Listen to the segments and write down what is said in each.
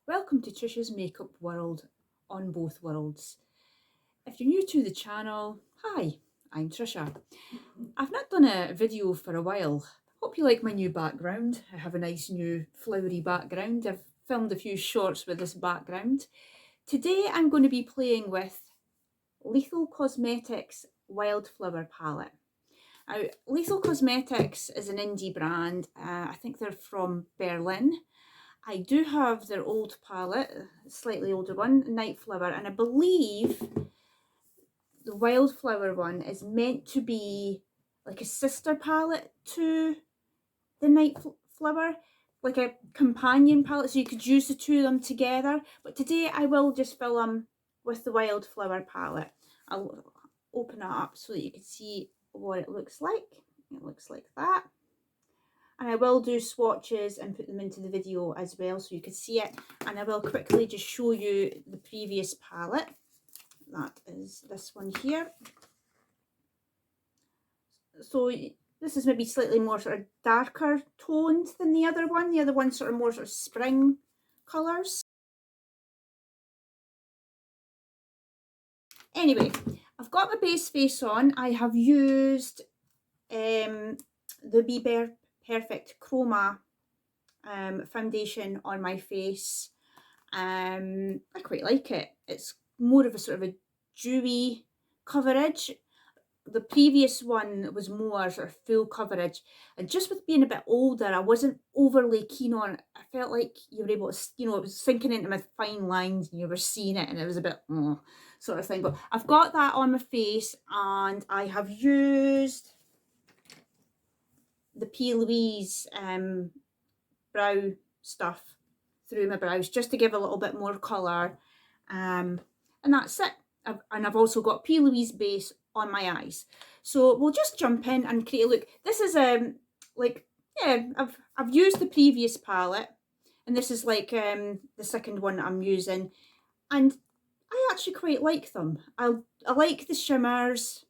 Welcome to Tricia's Makeup World on both worlds. If you're new to the channel, hi, I'm Tricia. I've not done a video for a while. Hope you like my new background. I have a nice new flowery background. I've filmed a few shorts with this background. Today I'm going to be playing with Lethal Cosmetics Wildflower palette. Now, Lethal Cosmetics is an indie brand. I think they're from Berlin. I do have their old palette, a slightly older one, Nightflower, and I believe the Wildflower one is meant to be like a sister palette to the Nightflower, like a companion palette, so you could use the two of them together. But today I will just fill them with the Wildflower palette. I'll open it up so that you can see what it looks like. It looks like that. And I will do swatches and put them into the video as well so you can see it. And I will quickly just show you the previous palette. That is this one here. So this is maybe slightly more sort of darker toned than the other one. The other one's sort of more sort of spring colours. Anyway, I've got my base face on. I have used the Be Perfect Chroma foundation on my face. I quite like it. It's more of a sort of a dewy coverage. The previous one was more sort of full coverage, and just with being a bit older, I wasn't overly keen on it. I felt like you were able to, it was sinking into my fine lines and you were seeing it, and it was a bit sort of thing. But I've got that on my face, and I have used the P. Louise brow stuff through my brows just to give a little bit more colour, and that's it. I've also got P. Louise base on my eyes, so we'll just jump in and create a look. This is I've used the previous palette, and this is like the second one that I'm using, and I actually quite like them. I like the shimmers,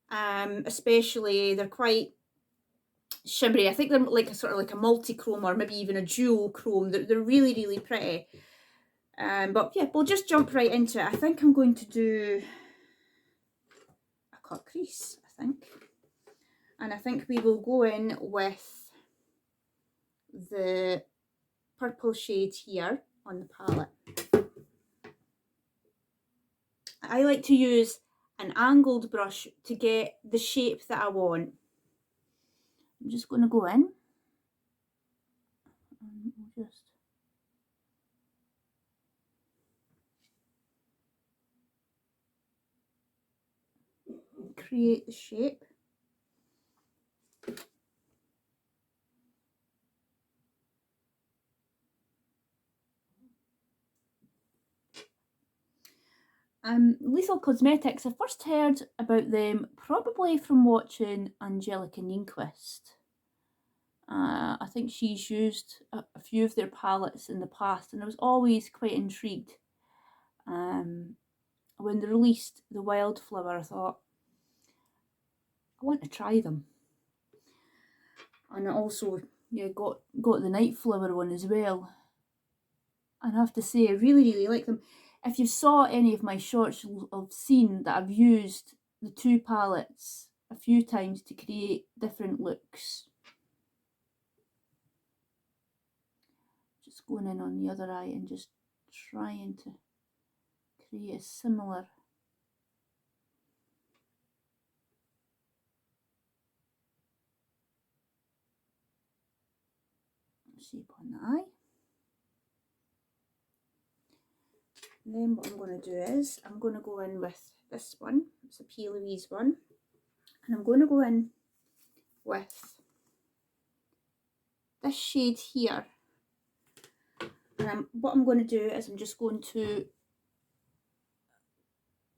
especially they're quite shimmery. I think they're like a sort of like a multi-chrome or maybe even a dual chrome. They're really, really pretty. But yeah, we'll just jump right into it. I think I'm going to do a cut crease, I think. And I think we will go in with the purple shade here on the palette. I like to use an angled brush to get the shape that I want. I'm just going to go in and we'll just create the shape. Lethal Cosmetics, I first heard about them probably from watching Angelica Nienquist. I think she's used a few of their palettes in the past, and I was always quite intrigued. When they released the Wildflower, I thought, I want to try them. And I also got the Nightflower one as well. And I have to say, I really, really like them. If you saw any of my shorts, you'll have seen that I've used the two palettes a few times to create different looks. Just going in on the other eye and just trying to create a similar shape on the eye. And then what I'm going to do is I'm going to go in with this one. It's a P. Louise one, and I'm going to go in with this shade here. And what I'm going to do is I'm just going to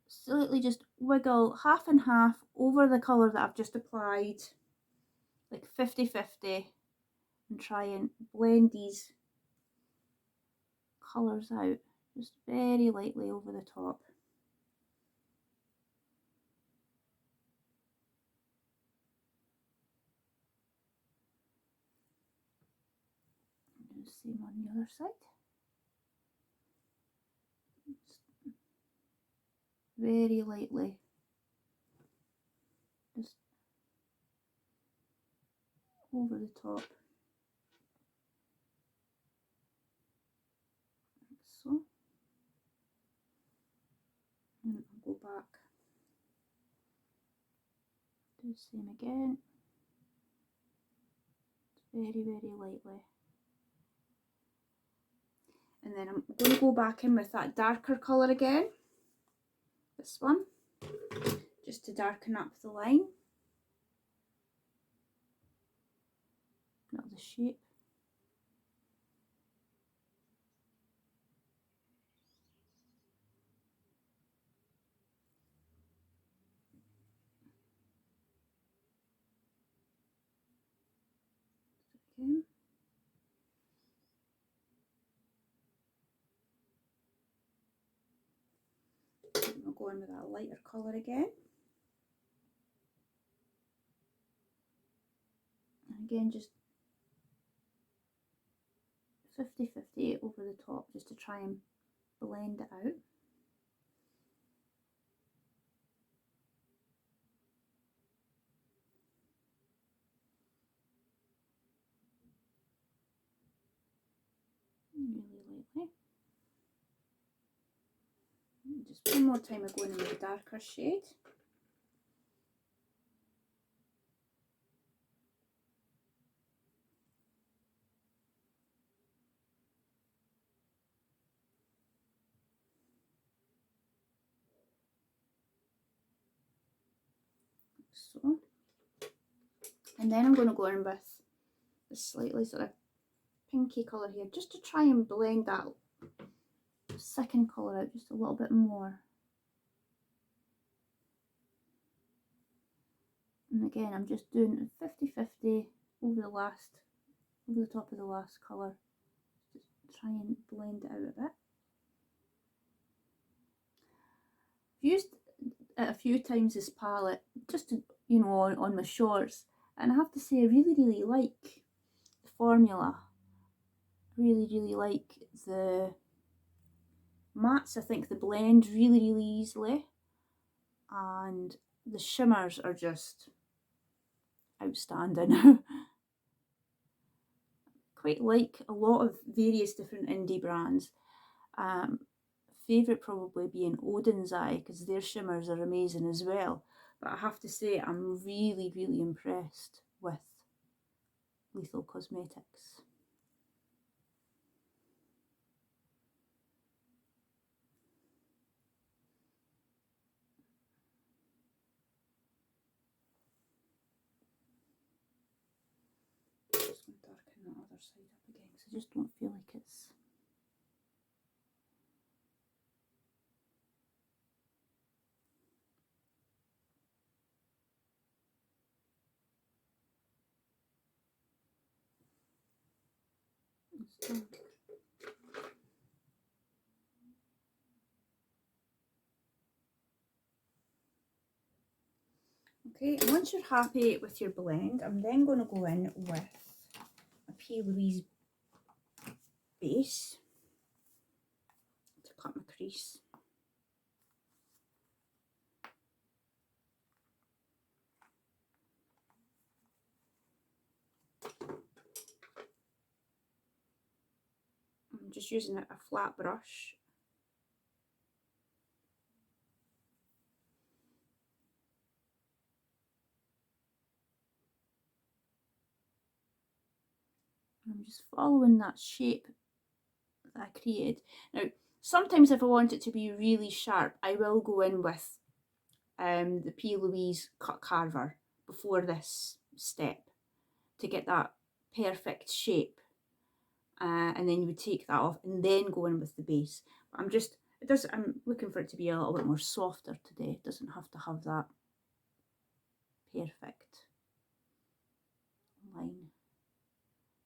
slightly just wiggle half and half over the colour that I've just applied, like 50-50, and try and blend these colours out just very lightly over the top. And same on the other side. very lightly, just over the top, like so. And I'll go back, do the same again, very, very lightly. And then I'm going to go back in with that darker colour again, this one, just to darken up the line, not the shape. Okay. I'll go in with that lighter colour again. And again, just 50-50 over the top, just to try and blend it out. Really lightly. And just one more time, I'm going in with a darker shade. So, and then I'm going to go in with a slightly sort of pinky colour here, just to try and blend that second colour out just a little bit more. And again, I'm just doing 50-50 over the top of the last colour, just try and blend it out a bit. I've used it a few times, this palette, just to, you know, on my shorts, and I have to say I really like the formula. Really like the mattes. I think they blend really easily, and the shimmers are just outstanding. Quite like a lot of various different indie brands. Favourite probably being Odin's Eye, because their shimmers are amazing as well. But I have to say I'm really impressed with Lethal Cosmetics. Just going to darken that other side up again, because I just don't feel like it's dark. Okay, and once you're happy with your blend, I'm then going to go in with a P. Louise base to cut my crease. I'm just using a flat brush. I'm just following that shape that I created. Now, sometimes if I want it to be really sharp, I will go in with the P. Louise cut carver before this step to get that perfect shape. And then you would take that off and then go in with the base. But I'm looking for it to be a little bit more softer today. It doesn't have to have that perfect line.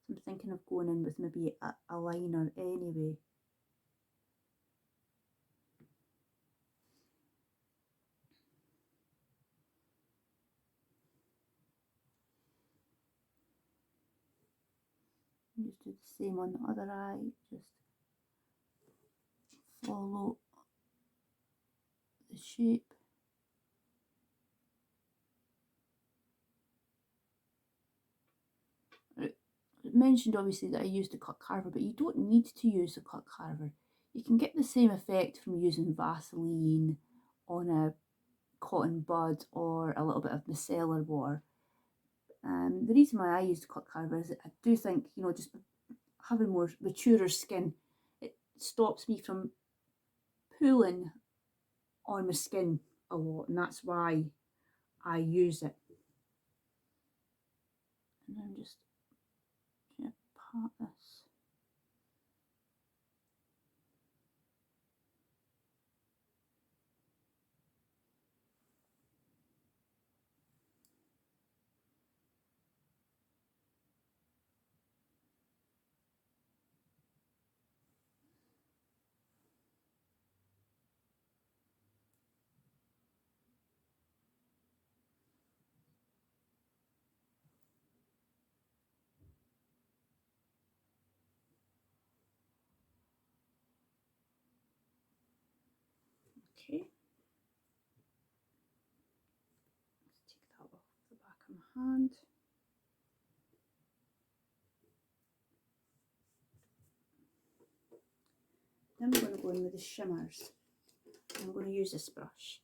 So I'm thinking of going in with maybe a liner anyway. Just do the same on the other eye, just follow the the shape. It mentioned obviously that I used a cut carver, but you don't need to use a cut carver. You can get the same effect from using Vaseline on a cotton bud or a little bit of micellar water. The reason why I use the cut carver is that I do think, you know, just having more maturer skin, it stops me from pulling on my skin a lot, and that's why I use it. And I'm just going to pat this. Okay. Let's take that off the back of my hand. Then I'm going to go in with the shimmers. I'm going to use this brush.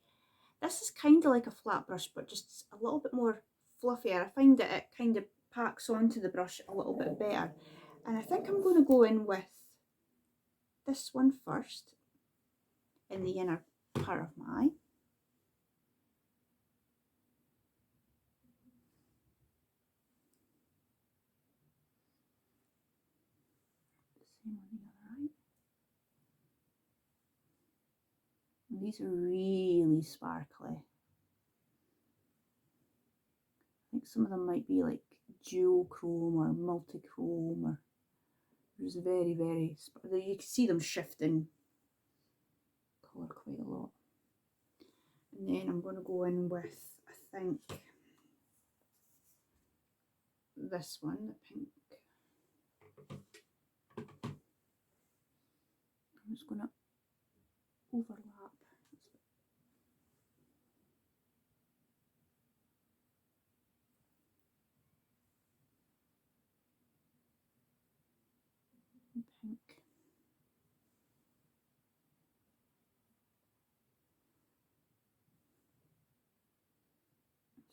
This is kind of like a flat brush, but just a little bit more fluffier. I find that it kind of packs onto the brush a little bit better. And I think I'm going to go in with this one first in the inner part of my eye. Same on the other eye. And these are really sparkly. I think some of them might be like duochrome or multichrome, or there's very, very, you can see them shifting colour quite a lot. And then I'm going to go in with, I think, this one, the pink. I'm just going to overlap. Pink.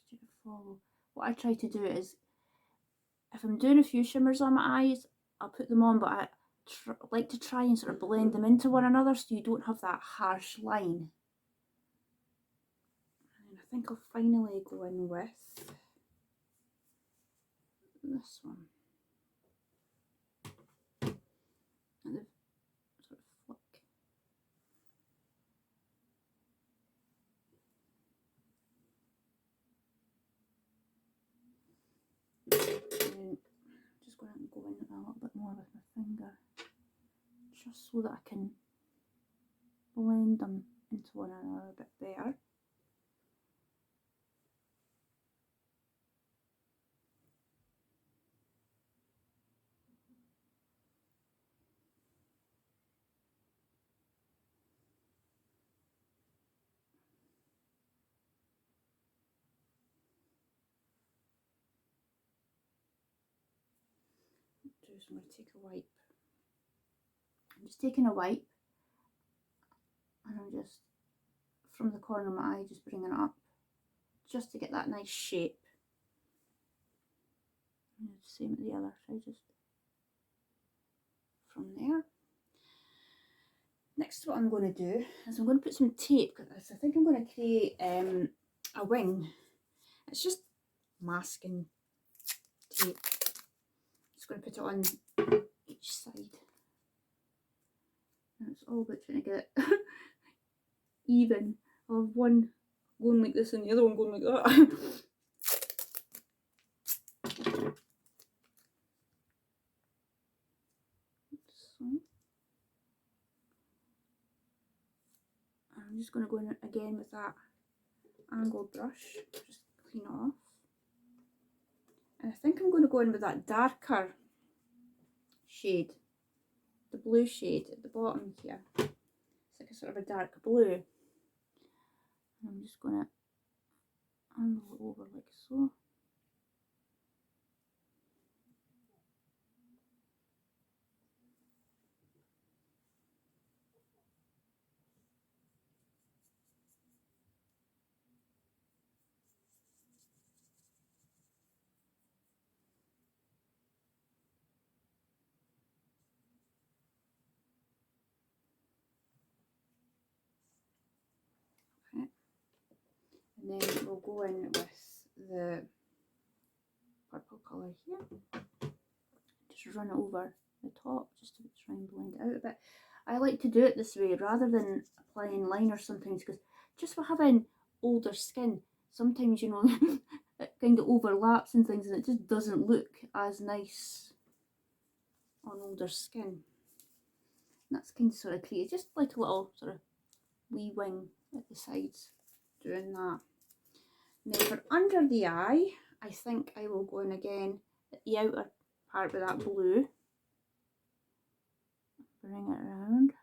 Just to follow. What I try to do is, if I'm doing a few shimmers on my eyes, I'll put them on, but I like to try and sort of blend them into one another so you don't have that harsh line. And I think I'll finally go in with this one. And the sort of flick. And just going to go in a little bit more with my finger, just so that I can blend them into one another a bit better. I'm going to take a wipe. I'm just taking a wipe and I'm just, from the corner of my eye, just bringing it up just to get that nice shape. And same at the other side, just from there. Next, what I'm going to do is I'm going to put some tape, because I think I'm going to create a wing. It's just masking tape. Just going to put it on each side. And it's all about trying to get it even. I'll have one going like this and the other one going like that. So, I'm just going to go in again with that angled brush, just clean it off. And I think I'm going to go in with that darker shade, the blue shade at the bottom here. It's like a sort of a dark blue. I'm just going to angle it over like so. Okay. And then we'll go in with the purple colour here. Just run it over the top just to try and blend it out a bit. I like to do it this way rather than applying liner sometimes, because just for having older skin, sometimes, you know, it kind of overlaps and things and it just doesn't look as nice on older skin. And that's kind of sort of create just like a little sort of wee wing at the sides doing that. Now for under the eye, I think I will go in again at the outer part with that blue. Bring it around.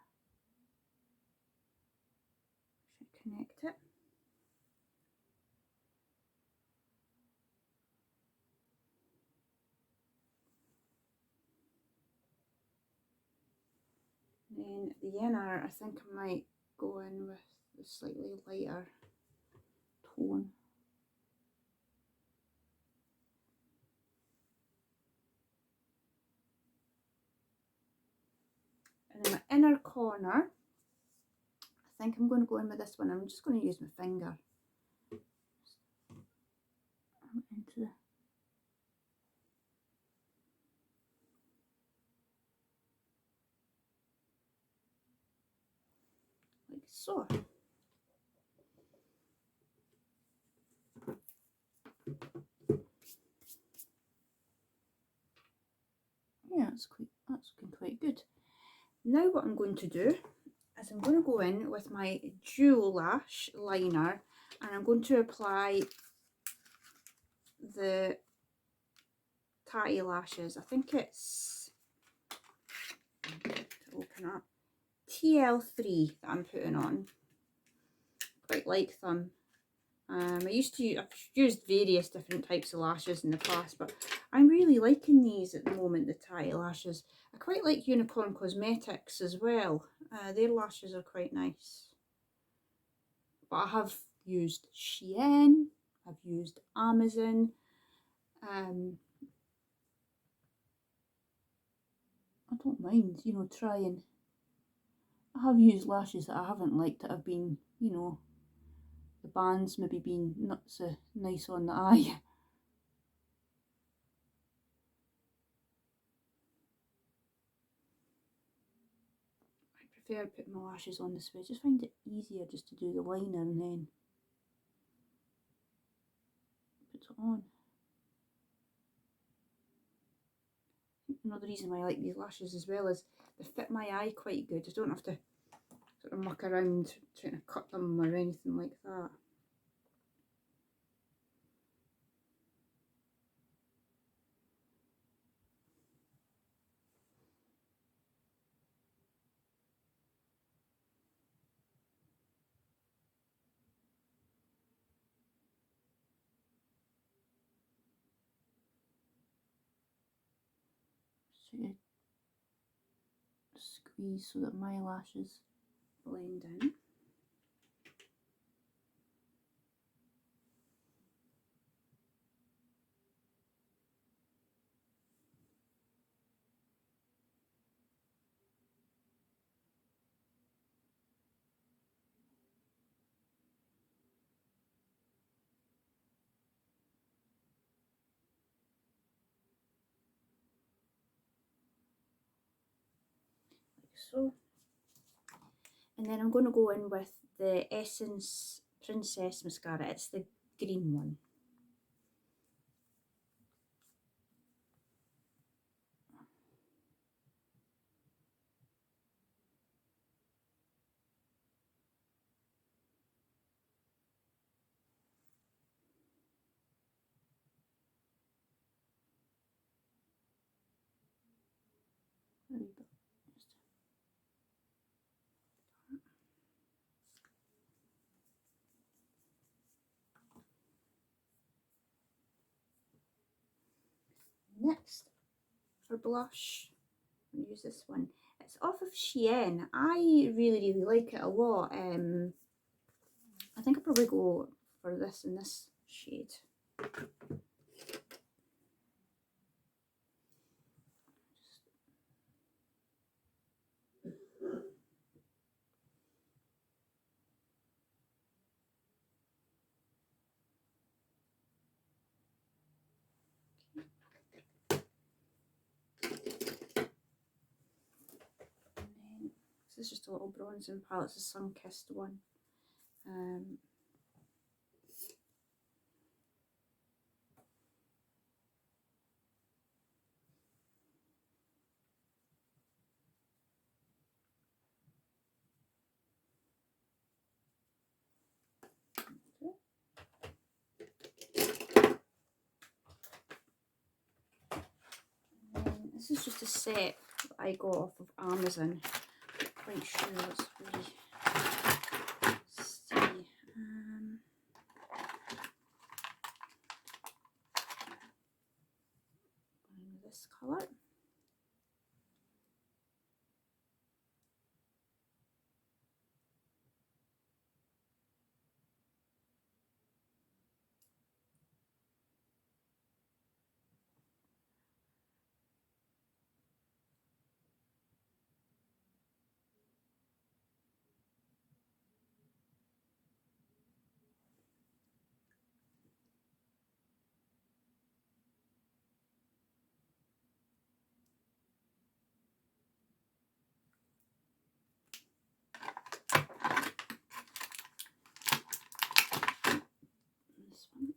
Should connect it. Then the inner, I think I might go in with the slightly lighter tone. And in my inner corner, I think I'm going to go in with this one. I'm just going to use my finger into the like so. Yeah, that's looking quite good. Now what I'm going to do is I'm going to go in with my dual lash liner and I'm going to apply the tatty lashes. I think it's, to open up, TL3 that I'm putting on. Quite like them. I've used various different types of lashes in the past, but I'm really liking these at the moment, the tatty lashes. I quite like Unicorn Cosmetics as well. Their lashes are quite nice. But I have used Shein, I've used Amazon. I don't mind, you know, trying. I have used lashes that I haven't liked that have been, you know, the bands maybe being not so nice on the eye. I prefer putting my lashes on this way. I just find it easier just to do the liner and then put it on. Another reason why I like these lashes as well is they fit my eye quite good. I don't have to sort of muck around trying to cut them or anything like that. So you squeeze so that my lashes blend in. So, and then I'm going to go in with the Essence Princess mascara. It's the green one. There we go. Next, for blush, I'm gonna use this one. It's off of Shein. I really like it a lot. I think I'll probably go for this in this shade. This is just a little bronzing palette. It's a sun-kissed one. This is just a set that I got off of Amazon. Not quite sure what's really see. This colour. This one.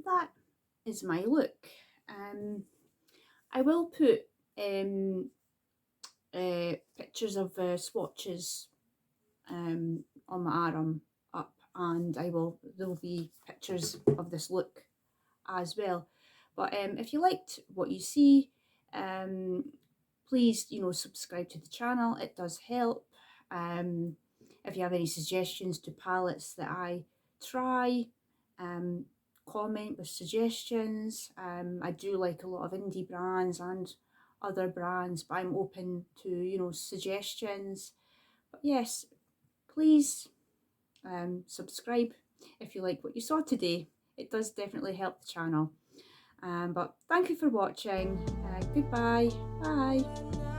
That is my look. I will put pictures of swatches on my arm up, and there will be pictures of this look as well. But if you liked what you see, please subscribe to the channel. It does help. If you have any suggestions to palettes that I try, comment with suggestions. I do like a lot of indie brands and other brands, but I'm open to suggestions. But yes, please subscribe if you like what you saw today. It does definitely help the channel. But thank you for watching. Goodbye. Bye.